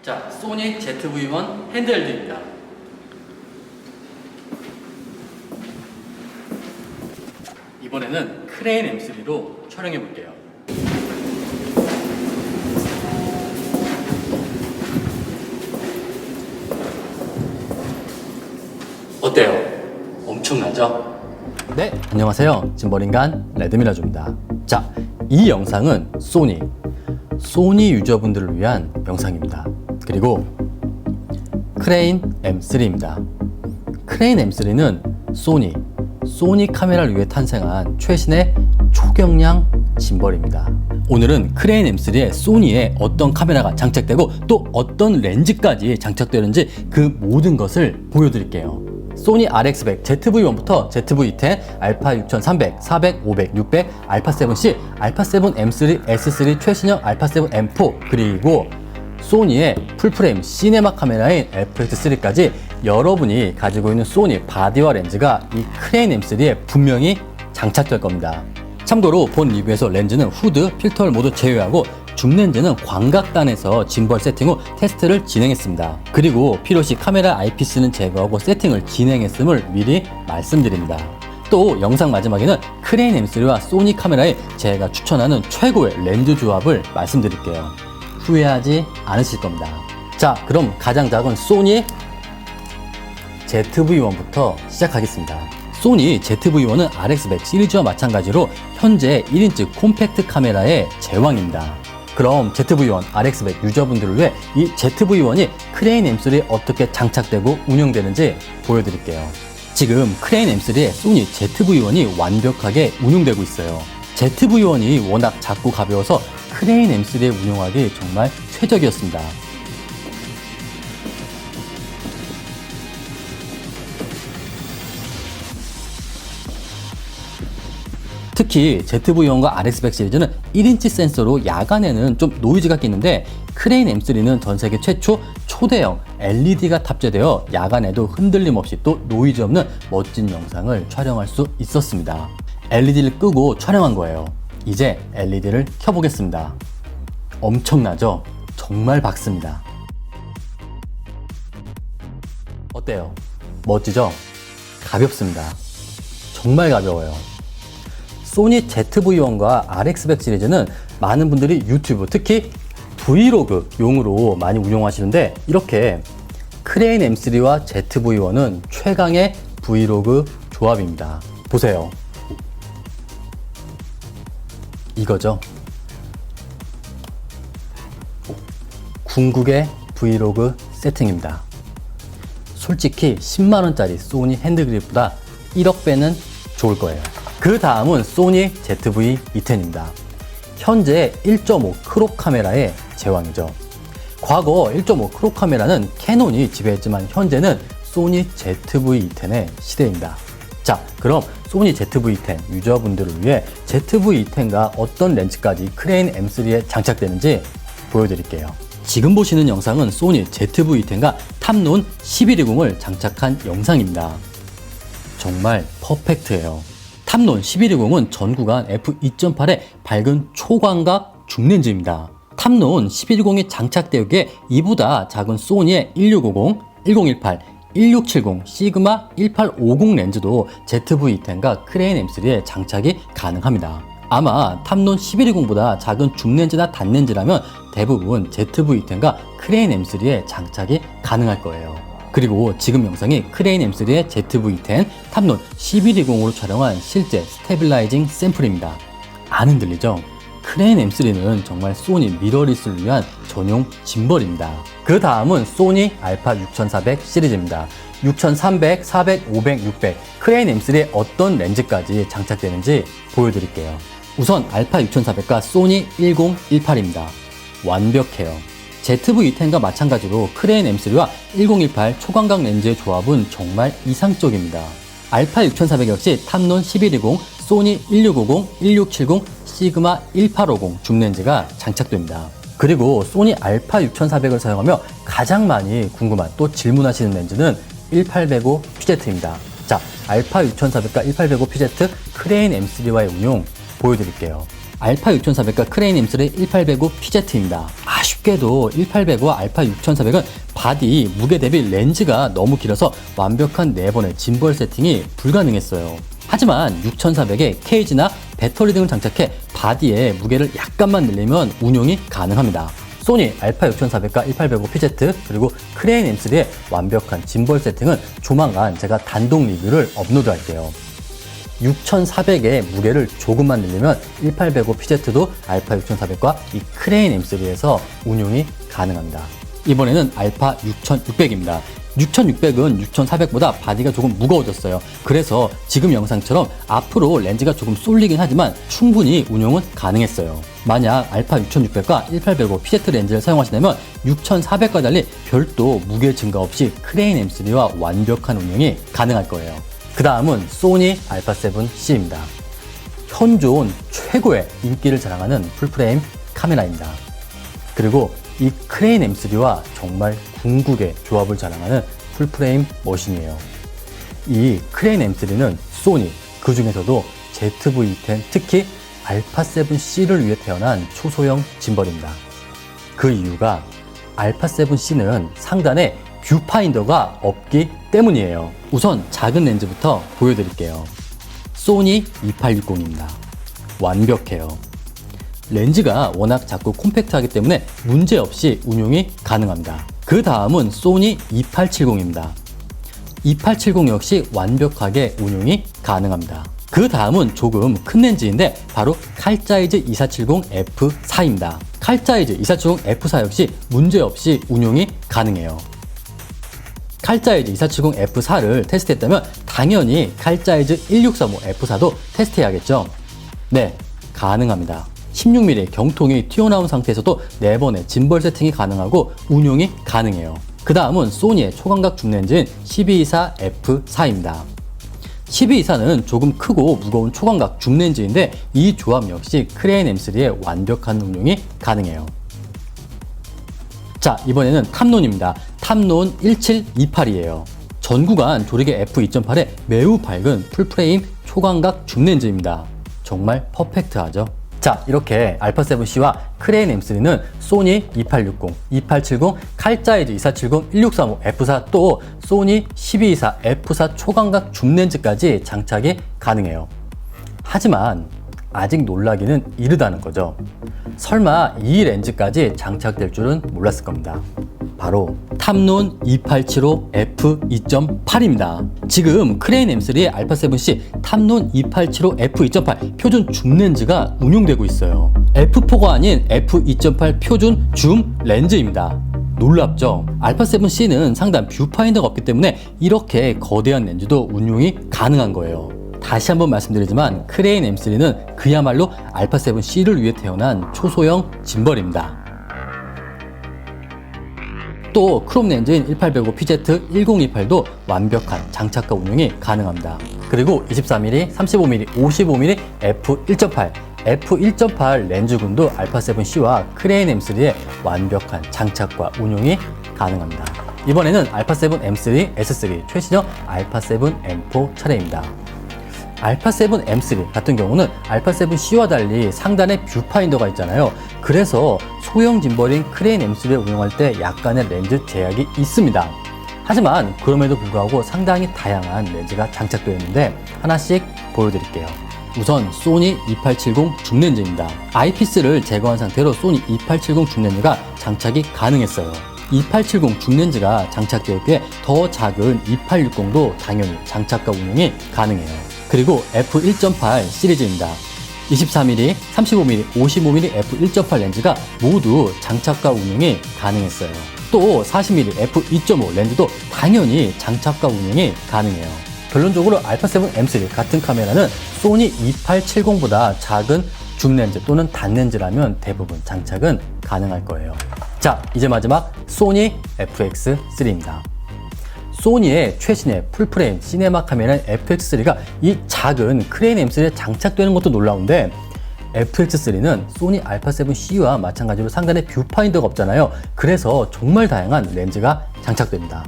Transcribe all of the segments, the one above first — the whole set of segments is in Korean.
자, 소니 ZV-1 핸드헬드입니다. 이번에는 크레인 M3로 촬영해 볼게요. 어때요? 엄청나죠? 네, 안녕하세요. 짐벌인간 레드미라조입니다. 자, 이 영상은 소니 유저분들을 위한 영상입니다. 그리고 크레인 M3입니다. 크레인 M3는 소니 카메라를 위해 탄생한 최신의 초경량 짐벌입니다. 오늘은 크레인 M3에 소니의 어떤 카메라가 장착되고 또 어떤 렌즈까지 장착되는지 그 모든 것을 보여드릴게요. 소니 RX100, ZV-1부터 ZV-10, 알파 6300, 400, 500, 600, 알파 7C, 알파 7 M3, S3 최신형 알파 7 M4, 그리고 소니의 풀프레임 시네마 카메라인 FX3까지 여러분이 가지고 있는 소니 바디와 렌즈가 이 크레인 M3에 분명히 장착될 겁니다. 참고로 본 리뷰에서 렌즈는 후드, 필터를 모두 제외하고 줌렌즈는 광각단에서 짐벌 세팅 후 테스트를 진행했습니다. 그리고 필요시 카메라 아이피스는 제거하고 세팅을 진행했음을 미리 말씀드립니다. 또 영상 마지막에는 크레인 M3와 소니 카메라에 제가 추천하는 최고의 렌즈 조합을 말씀드릴게요. 후회하지 않으실 겁니다. 자, 그럼 가장 작은 소니 ZV-1부터 시작하겠습니다. 소니 ZV-1은 RX100 시리즈와 마찬가지로 현재 1인치 콤팩트 카메라의 제왕입니다. 그럼 ZV-1, RX100 유저분들을 위해 이 ZV-1이 크레인 M3에 어떻게 장착되고 운영되는지 보여드릴게요. 지금 크레인 M3에 소니 ZV-1이 완벽하게 운용되고 있어요. ZV-1이 워낙 작고 가벼워서 크레인 M3에 운용하기 정말 최적이었습니다. 특히 ZV-1과 RX100 시리즈는 1인치 센서로 야간에는 좀 노이즈가 끼는데 크레인 M3는 전 세계 최초 초대형 LED가 탑재되어 야간에도 흔들림 없이 또 노이즈 없는 멋진 영상을 촬영할 수 있었습니다. LED를 끄고 촬영한 거예요. 이제 LED를 켜보겠습니다. 엄청나죠? 정말 밝습니다. 어때요? 멋지죠? 가볍습니다. 정말 가벼워요. 소니 ZV-1과 RX100 시리즈는 많은 분들이 유튜브, 특히 브이로그 용으로 많이 운용하시는데 이렇게 크레인 M3와 ZV-1은 최강의 브이로그 조합입니다. 보세요. 이거죠. 궁극의 브이로그 세팅입니다. 솔직히 10만원짜리 소니 핸드그립보다 1억 배는 좋을 거예요. 그 다음은 소니 ZV-E10입니다. 현재 1.5 크롭 카메라의 제왕이죠. 과거 1.5 크롭 카메라는 캐논이 지배했지만 현재는 소니 ZV-E10의 시대입니다. 자, 그럼 소니 ZV-E10 유저분들을 위해 ZV-E10과 어떤 렌즈까지 크레인 M3에 장착되는지 보여드릴게요. 지금 보시는 영상은 소니 ZV-E10과 탑논 1120을 장착한 영상입니다. 정말 퍼펙트해요. 탑논 1120은 전구간 f2.8의 밝은 초광각 줌렌즈입니다. 탑논 1120이 장착되기에 이보다 작은 소니의 1650, 1018, 1670, 시그마 1850 렌즈도 ZV-E10과 크레인 M3에 장착이 가능합니다. 아마 탑논 1120보다 작은 줌렌즈나 단렌즈라면 대부분 ZV-E10과 크레인 M3에 장착이 가능할 거예요. 그리고 지금 영상이 크레인 M3의 ZV-E10 탑논 1120으로 촬영한 실제 스테빌라이징 샘플입니다. 안 흔들리죠? 크레인 M3는 정말 소니 미러리스를 위한 전용 짐벌입니다. 그 다음은 소니 알파 6400 시리즈입니다. 6300, 400, 500, 600 크레인 M3에 어떤 렌즈까지 장착되는지 보여드릴게요. 우선 알파 6400과 소니 1018입니다. 완벽해요. ZV-E10과 마찬가지로 크레인 M3와 1018 초광각 렌즈의 조합은 정말 이상적입니다. 알파 6400 역시 탑논 1120, 소니 1650, 1670, 시그마 1850 줌렌즈가 장착됩니다. 그리고 소니 알파 6400을 사용하며 가장 많이 궁금한 또 질문하시는 렌즈는 1805 PZ입니다. 자, 알파 6400과 1805 PZ 크레인 M3와의 운용 보여드릴게요. 알파 6400과 크레인 M3 1805 PZ입니다. 아쉽게도 1805와 알파 6400은 바디, 무게 대비 렌즈가 너무 길어서 완벽한 4번의 짐벌 세팅이 불가능했어요. 하지만 6400에 케이지나 배터리 등을 장착해 바디에 무게를 약간만 늘리면 운용이 가능합니다. 소니 알파 6400과 1805 PZ 그리고 크레인 M3의 완벽한 짐벌 세팅은 조만간 제가 단독 리뷰를 업로드 할게요. 6400의 무게를 조금만 늘리면 1805 PZ도 알파 6400과 이 크레인 M3에서 운용이 가능합니다. 이번에는 알파 6600입니다. 6600은 6400보다 바디가 조금 무거워졌어요. 그래서 지금 영상처럼 앞으로 렌즈가 조금 쏠리긴 하지만 충분히 운용은 가능했어요. 만약 알파 6600과 1805 PZ 렌즈를 사용하시려면 6400과 달리 별도 무게 증가 없이 크레인 M3와 완벽한 운용이 가능할 거예요. 그 다음은 소니 알파7C입니다. 현존 최고의 인기를 자랑하는 풀프레임 카메라입니다. 그리고 이 크레인 M3와 정말 궁극의 조합을 자랑하는 풀프레임 머신이에요. 이 크레인 M3는 소니, 그 중에서도 ZV-10, 특히 알파7C를 위해 태어난 초소형 짐벌입니다. 그 이유가 알파7C는 상단에 뷰파인더가 없기 때문이에요. 우선 작은 렌즈부터 보여드릴게요. 소니 2860입니다. 완벽해요. 렌즈가 워낙 작고 콤팩트하기 때문에 문제없이 운용이 가능합니다. 그 다음은 소니 2870입니다. 2870 역시 완벽하게 운용이 가능합니다. 그 다음은 조금 큰 렌즈인데 바로 칼자이즈 2470F4입니다. 칼자이즈 2470F4 역시 문제없이 운용이 가능해요. 칼자이즈 2470F4를 테스트했다면 당연히 칼자이즈 1635F4도 테스트해야겠죠? 네, 가능합니다. 16mm 경통이 튀어나온 상태에서도 4번의 짐벌 세팅이 가능하고 운용이 가능해요. 그 다음은 소니의 초광각 줌렌즈인 1224F4입니다. 1224는 조금 크고 무거운 초광각 줌렌즈인데 이 조합 역시 크레인 M3의 완벽한 운용이 가능해요. 자, 이번에는 탐논입니다. 탐논 1728이에요. 전구간 조리개 f2.8에 매우 밝은 풀프레임 초광각 줌렌즈입니다. 정말 퍼펙트하죠? 자, 이렇게 알파7C와 크레인 M3는 소니 2860, 2870, 칼자이즈 2470, 1635 F4 또 소니 1224 F4 초광각 줌렌즈까지 장착이 가능해요. 하지만 아직 놀라기는 이르다는 거죠. 설마 이 렌즈까지 장착될 줄은 몰랐을 겁니다. 바로 탐논 2875 f2.8입니다. 지금 크레인 M3의 알파7C 탐논 2875 f2.8 표준 줌 렌즈가 운용되고 있어요. f4가 아닌 f2.8 표준 줌 렌즈입니다. 놀랍죠? 알파7C는 상단 뷰파인더가 없기 때문에 이렇게 거대한 렌즈도 운용이 가능한 거예요. 다시 한번 말씀드리지만 크레인 M3는 그야말로 알파7C를 위해 태어난 초소형 짐벌입니다. 또 크롭 렌즈인 1805 PZ 1028도 완벽한 장착과 운용이 가능합니다. 그리고 24mm, 35mm, 55mm f1.8 f1.8 렌즈군도 알파7C와 크레인 M3의 완벽한 장착과 운용이 가능합니다. 이번에는 알파7 M3 S3 최신형 알파7 M4 차례입니다. 알파7 M3 같은 경우는 알파7C와 달리 상단에 뷰파인더가 있잖아요. 그래서 소형 짐벌인 크레인 M3를 운영할 때 약간의 렌즈 제약이 있습니다. 하지만 그럼에도 불구하고 상당히 다양한 렌즈가 장착되어 있는데 하나씩 보여드릴게요. 우선 소니 2870 줌렌즈입니다. 아이피스를 제거한 상태로 소니 2870 줌렌즈가 장착이 가능했어요. 2870 줌렌즈가 장착되었기에 더 작은 2860도 당연히 장착과 운용이 가능해요. 그리고 f1.8 시리즈입니다. 24mm, 35mm, 55mm f1.8 렌즈가 모두 장착과 운용이 가능했어요. 또 40mm f2.5 렌즈도 당연히 장착과 운용이 가능해요. 결론적으로 알파7 M3 같은 카메라는 소니 2870보다 작은 줌렌즈 또는 단렌즈라면 대부분 장착은 가능할 거예요. 자, 이제 마지막 소니 FX3입니다. 소니의 최신의 풀프레임 시네마 카메라인 FX3가 이 작은 크레인 M3에 장착되는 것도 놀라운데 FX3는 소니 알파7C와 마찬가지로 상단에 뷰파인더가 없잖아요. 그래서 정말 다양한 렌즈가 장착됩니다.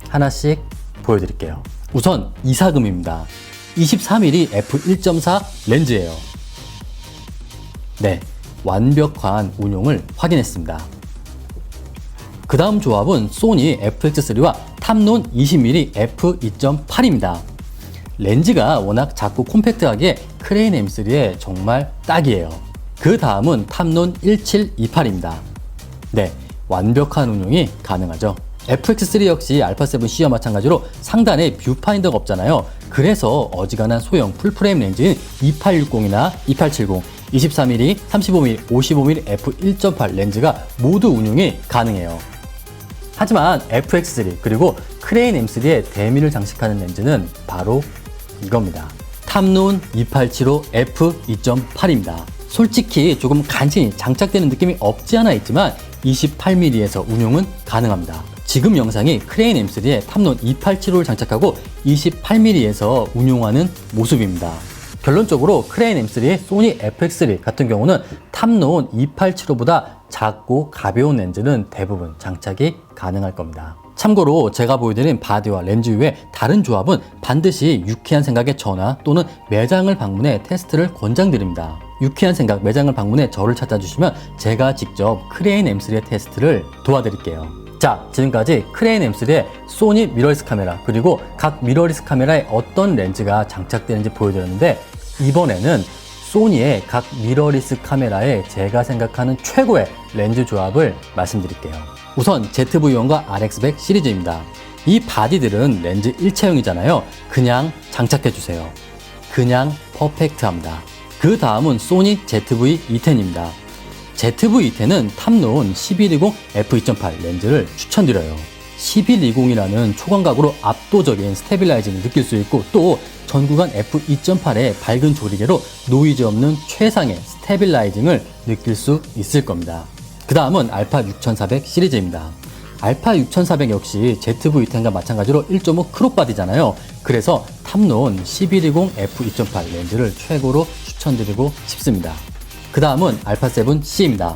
하나씩 보여드릴게요. 우선 이사금입니다. 24mm f1.4 렌즈예요. 네, 완벽한 운용을 확인했습니다. 그 다음 조합은 소니 FX3와 탐론 20mm f2.8입니다. 렌즈가 워낙 작고 콤팩트하기에 크레인 M3에 정말 딱이에요. 그 다음은 탐론 1728입니다. 네, 완벽한 운용이 가능하죠. FX3 역시 α7C와 마찬가지로 상단에 뷰파인더가 없잖아요. 그래서 어지간한 소형 풀프레임 렌즈인 2860이나 2870, 24mm, 35mm, 55mm f1.8 렌즈가 모두 운용이 가능해요. 하지만 FX3 그리고 크레인 M3의 대미를 장식하는 렌즈는 바로 이겁니다. 탐론 2875 f2.8입니다. 솔직히 조금 간신히 장착되는 느낌이 없지 않아 있지만 28mm에서 운용은 가능합니다. 지금 영상이 크레인 M3에 탐론 2875를 장착하고 28mm에서 운용하는 모습입니다. 결론적으로 크레인 M3의 소니 FX3 같은 경우는 탐론 2875보다 작고 가벼운 렌즈는 대부분 장착이 가능할 겁니다. 참고로 제가 보여드린 바디와 렌즈 외에 다른 조합은 반드시 유쾌한 생각의 전화 또는 매장을 방문해 테스트를 권장드립니다. 유쾌한 생각 매장을 방문해 저를 찾아주시면 제가 직접 크레인 M3의 테스트를 도와드릴게요. 자, 지금까지 크레인 M3의 소니 미러리스 카메라 그리고 각 미러리스 카메라에 어떤 렌즈가 장착되는지 보여드렸는데 이번에는 소니의 각 미러리스 카메라에 제가 생각하는 최고의 렌즈 조합을 말씀드릴게요. 우선 ZV-1과 RX100 시리즈입니다. 이 바디들은 렌즈 일체형이잖아요. 그냥 장착해주세요. 그냥 퍼펙트합니다. 그 다음은 소니 ZV-E10입니다. ZV-E10은 탐론 1120 f2.8 렌즈를 추천드려요. 1120이라는 초광각으로 압도적인 스테빌라이징을 느낄 수 있고 또 전구간 f2.8의 밝은 조리개로 노이즈 없는 최상의 스테빌라이징을 느낄 수 있을 겁니다. 그 다음은 알파 6400 시리즈입니다. 알파 6400 역시 ZV-10과 마찬가지로 1.5 크롭 바디잖아요. 그래서 탐론 1120 f2.8 렌즈를 최고로 추천드리고 싶습니다. 그 다음은 알파7C입니다.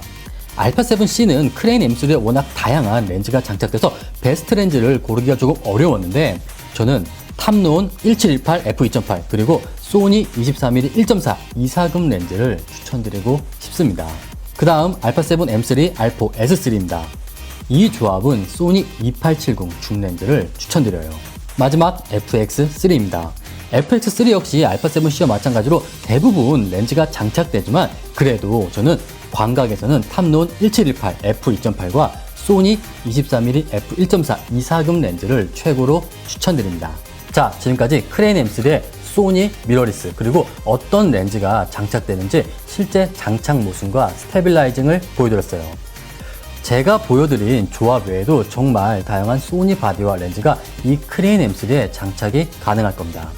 알파7C는 크레인 M3에 워낙 다양한 렌즈가 장착돼서 베스트 렌즈를 고르기가 조금 어려웠는데 저는 탐론 1718 f2.8 그리고 소니 24mm 1.4 이사금 렌즈를 추천드리고 싶습니다. 그 다음 알파7 M3 알포 S3입니다. 이 조합은 소니 2870 줌 렌즈를 추천드려요. 마지막 FX3입니다. FX3 역시 알파7C와 마찬가지로 대부분 렌즈가 장착되지만 그래도 저는 광각에서는 탐론 1718 f2.8과 소니 24mm f1.4 이사금 렌즈를 최고로 추천드립니다. 자, 지금까지 크레인 M3의 소니 미러리스 그리고 어떤 렌즈가 장착되는지 실제 장착 모습과 스테빌라이징을 보여드렸어요. 제가 보여드린 조합 외에도 정말 다양한 소니 바디와 렌즈가 이 크레인 M3에 장착이 가능할 겁니다.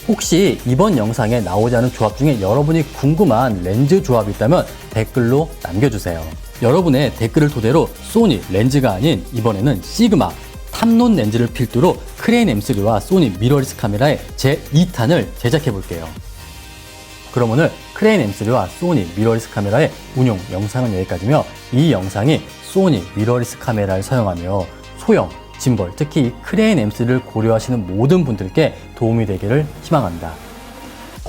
혹시 이번 영상에 나오지 않은 조합 중에 여러분이 궁금한 렌즈 조합이 있다면 댓글로 남겨주세요. 여러분의 댓글을 토대로 소니 렌즈가 아닌 이번에는 시그마 탐론 렌즈를 필두로 크레인 M3와 소니 미러리스 카메라의 제2탄을 제작해 볼게요. 그럼 오늘 크레인 M3와 소니 미러리스 카메라의 운용 영상은 여기까지며 이 영상이 소니 미러리스 카메라를 사용하며 소형 짐벌, 특히 크레인 M3를 고려하시는 모든 분들께 도움이 되기를 희망합니다.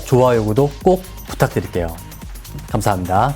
좋아요, 구독 꼭 부탁드릴게요. 감사합니다.